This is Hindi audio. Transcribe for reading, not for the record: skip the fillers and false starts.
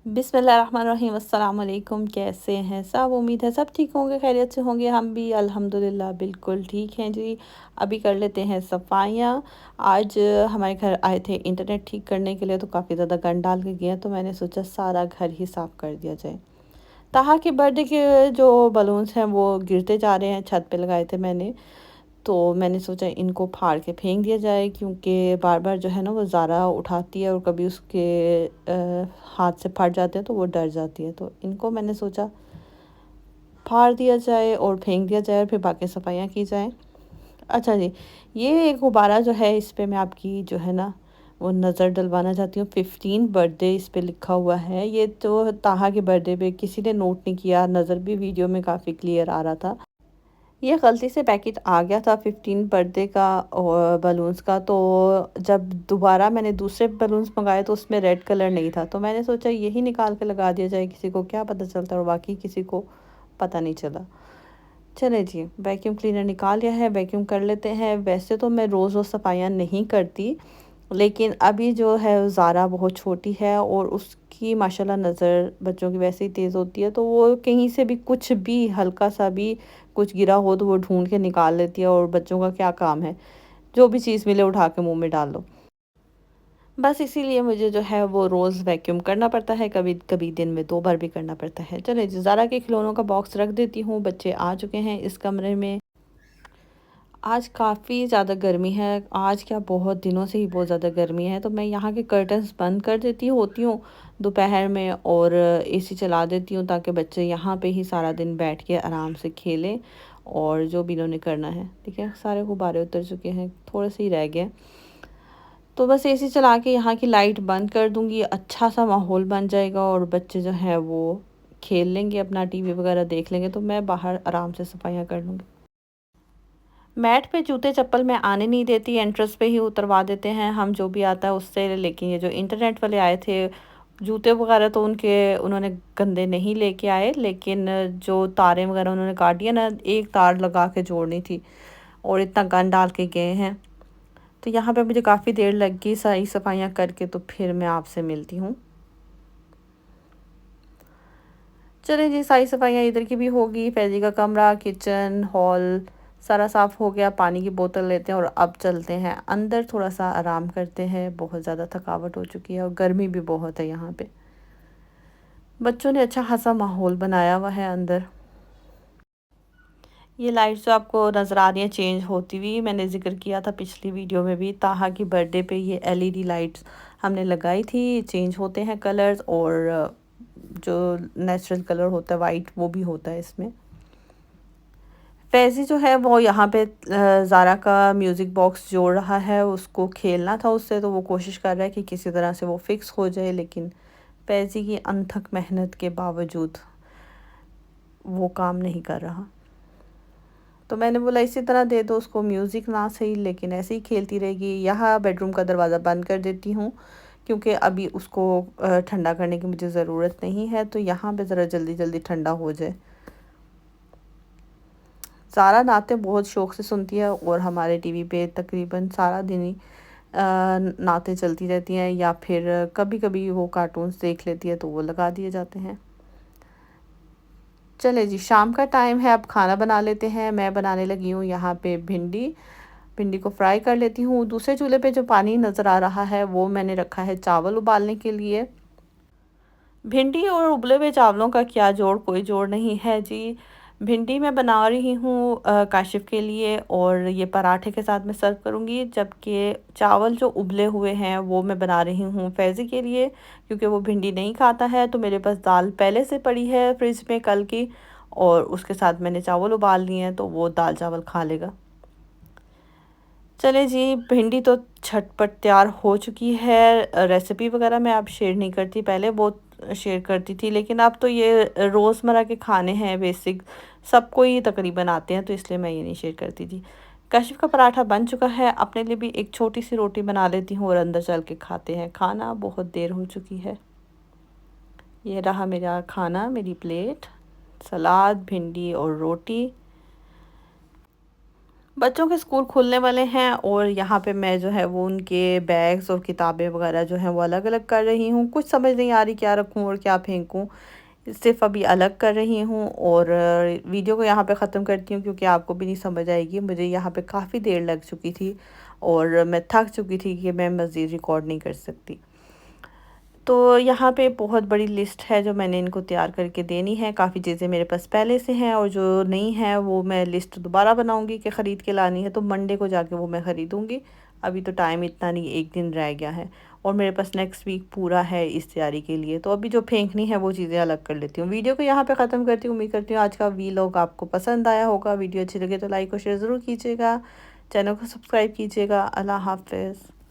बिस्मिल्लाहिर्रहमानिर्रहीम। अस्सलाम वालेकुम। कैसे हैं सब? उम्मीद है सब ठीक होंगे, खैरियत से होंगे। हम भी अल्हम्दुलिल्लाह बिल्कुल ठीक हैं जी। अभी कर लेते हैं सफाइयाँ। आज हमारे घर आए थे इंटरनेट ठीक करने के लिए, तो काफ़ी ज़्यादा गंद डाल के गया, तो मैंने सोचा सारा घर ही साफ़ कर दिया जाए। ताहा के बर्थडे के जो बलून्स हैं वो गिरते जा रहे हैं, छत पे लगाए थे मैंने। तो मैंने सोचा इनको फाड़ के फेंक दिया जाए, क्योंकि बार-बार जो है ना वो ज़ारा उठाती है और कभी उसके हाथ से फट जाते हैं तो वो डर जाती है। तो इनको मैंने सोचा फाड़ दिया जाए और फेंक दिया जाए और फिर बाकी सफाइयाँ की जाएँ। अच्छा जी, ये गुब्बारा जो है इस पे मैं आपकी जो है ना वो नज़र डलवाना चाहती हूँ। 15 बर्थडे इस पे लिखा हुआ है। ये तो ताहा के बर्थडे पे किसी ने नोट नहीं किया, नज़र भी वीडियो में काफ़ी क्लियर आ रहा था। ये गलती से पैकेट आ गया था 15 बर्थडे का और बलून्स का। तो जब दोबारा मैंने दूसरे बलून्स मंगाए तो उसमें रेड कलर नहीं था, तो मैंने सोचा यही निकाल के लगा दिया जाए, किसी को क्या पता चलता और बाकी किसी को पता नहीं चला। चले जी, वैक्यूम क्लीनर निकाल लिया है, वैक्यूम कर लेते हैं। वैसे तो मैं रोज़ रोज़ सफाइयाँ नहीं करती, लेकिन अभी जो है ज़ारा बहुत छोटी है और उसकी माशाल्लाह नज़र बच्चों की वैसे ही तेज़ होती है, तो वो कहीं से भी कुछ भी हल्का सा भी कुछ गिरा हो तो वो ढूंढ के निकाल लेती है। और बच्चों का क्या काम है, जो भी चीज़ मिले उठा के मुंह में डाल लो। बस इसीलिए मुझे जो है वो रोज़ वैक्यूम करना पड़ता है, कभी कभी दिन में 2 बार भी करना पड़ता है। चले जी, ज़ारा के खिलौनों का बॉक्स रख देती हूँ। बच्चे आ चुके हैं इस कमरे में। आज काफ़ी ज़्यादा गर्मी है, आज क्या बहुत दिनों से ही बहुत ज़्यादा गर्मी है, तो मैं यहाँ के कर्टन्स बंद कर देती होती हूँ दोपहर में और एसी चला देती हूँ, ताकि बच्चे यहाँ पे ही सारा दिन बैठ के आराम से खेलें और जो भी इन्होंने करना है। ठीक है, सारे गुब्बारे उतर चुके हैं, थोड़े से ही रह गए। तो बस एसी चला के यहाँ की लाइट बंद कर दूँगी, अच्छा सा माहौल बन जाएगा और बच्चे जो हैं वो खेल लेंगे, अपना टीवी वगैरह देख लेंगे, तो मैं बाहर आराम से सफाइयाँ कर लूँगी। मैट पे जूते चप्पल मैं आने नहीं देती, एंट्रेंस पे ही उतरवा देते हैं हम जो भी आता है उससे। लेकिन ये जो इंटरनेट वाले आए थे, जूते वगैरह तो उन्होंने गंदे नहीं लेके आए, लेकिन जो तारें वगैरह उन्होंने काट दिया ना, एक तार लगा के जोड़नी थी और इतना गंद डाल के गए हैं। तो यहाँ पे मुझे काफ़ी देर लग गई सारी सफाइयाँ करके, तो फिर मैं आपसे मिलती हूँ। चलिए जी, सारी सफाइयाँ इधर की भी होगी, फैज़ी का कमरा, किचन, हॉल सारा साफ़ हो गया। पानी की बोतल लेते हैं और अब चलते हैं अंदर, थोड़ा सा आराम करते हैं। बहुत ज़्यादा थकावट हो चुकी है और गर्मी भी बहुत है यहाँ पे। बच्चों ने अच्छा खासा माहौल बनाया हुआ है अंदर। ये लाइट्स जो आपको नज़र आ रही हैं चेंज होती हुई, मैंने ज़िक्र किया था पिछली वीडियो में भी, ताहा की बर्थडे पे ये एलईडी लाइट्स हमने लगाई थी। चेंज होते हैं कलर्स और जो नेचुरल कलर होता है वाइट, वो भी होता है इसमें। फैज़ी जो है वो यहाँ पे ज़ारा का म्यूज़िक बॉक्स जोड़ रहा है, उसको खेलना था उससे, तो वो कोशिश कर रहा है कि किसी तरह से वो फ़िक्स हो जाए, लेकिन फैज़ी की अनथक मेहनत के बावजूद वो काम नहीं कर रहा। तो मैंने बोला इसी तरह दे दो उसको म्यूज़िक, ना सही लेकिन ऐसे ही खेलती रहेगी। यहाँ बेडरूम का दरवाज़ा बंद कर देती हूँ, क्योंकि अभी उसको ठंडा करने की मुझे ज़रूरत नहीं है, तो यहाँ पे ज़रा जल्दी जल्दी ठंडा हो जाए। ज़ारा नाते बहुत शौक़ से सुनती है और हमारे टीवी पे तकरीबन सारा दिन ही नाते चलती रहती हैं, या फिर कभी-कभी वो कार्टून्स देख लेती है तो वो लगा दिए जाते हैं। चले जी, शाम का टाइम है, अब खाना बना लेते हैं। मैं बनाने लगी हूँ यहाँ पे भिंडी। भिंडी को फ्राई कर लेती हूँ। दूसरे चूल्हे पे जो पानी नज़र आ रहा है वो मैंने रखा है चावल उबालने के लिए। भिंडी और उबले हुए चावलों का क्या जोड़, कोई जोड़ नहीं है जी। भिंडी मैं बना रही हूँ काशिफ़ के लिए और ये पराठे के साथ मैं सर्व करूँगी, जबकि चावल जो उबले हुए हैं वो मैं बना रही हूँ फैज़ी के लिए, क्योंकि वो भिंडी नहीं खाता है। तो मेरे पास दाल पहले से पड़ी है फ्रिज में कल की, और उसके साथ मैंने चावल उबाल लिए हैं, तो वो दाल चावल खा लेगा। चले जी, भिंडी तो झटपट तैयार हो चुकी है। रेसिपी वगैरह मैं अब शेयर नहीं करती, पहले बहुत शेयर करती थी, लेकिन अब तो ये रोज़मर्रा के खाने हैं बेसिक, सबको ही तकरीबन आते हैं, तो इसलिए मैं ये नहीं शेयर करती थी। कशिफ का पराठा बन चुका है, अपने लिए भी एक छोटी सी रोटी बना लेती हूँ और अंदर चल के खाते हैं खाना, बहुत देर हो चुकी है। ये रहा मेरा खाना, मेरी प्लेट, सलाद, भिंडी और रोटी। बच्चों के स्कूल खुलने वाले हैं और यहाँ पे मैं जो है वो उनके बैग्स और किताबें वगैरह जो हैं वो अलग-अलग कर रही हूँ। कुछ समझ नहीं आ रही क्या रखूँ और क्या फेंकूँ। सिर्फ़ अभी अलग कर रही हूँ और वीडियो को यहाँ पे ख़त्म करती हूँ क्योंकि आपको भी नहीं समझ आएगी। मुझे यहाँ पे काफ़ी देर लग चुकी थी और मैं थक चुकी थी कि मैं मज़ीद रिकॉर्ड नहीं कर सकती। तो यहाँ पे बहुत बड़ी लिस्ट है जो मैंने इनको तैयार करके देनी है। काफ़ी चीज़ें मेरे पास पहले से हैं और जो नहीं है वो मैं लिस्ट दोबारा बनाऊँगी कि ख़रीद के लानी है, तो मंडे को जाके वो मैं ख़रीदूँगी। अभी तो टाइम इतना नहीं, 1 दिन रह गया है और मेरे पास नेक्स्ट वीक पूरा है इस तैयारी के लिए। तो अभी जो फेंकनी है वो चीज़ें अलग कर लेती हूँ। वीडियो को यहाँ पे ख़त्म करती हूँ। उम्मीद करती हूँ आज का वीलॉग आपको पसंद आया होगा। वीडियो अच्छी लगे तो लाइक और शेयर ज़रूर कीजिएगा। चैनल को सब्सक्राइब कीजिएगा। अल्लाह हाफ़िज़।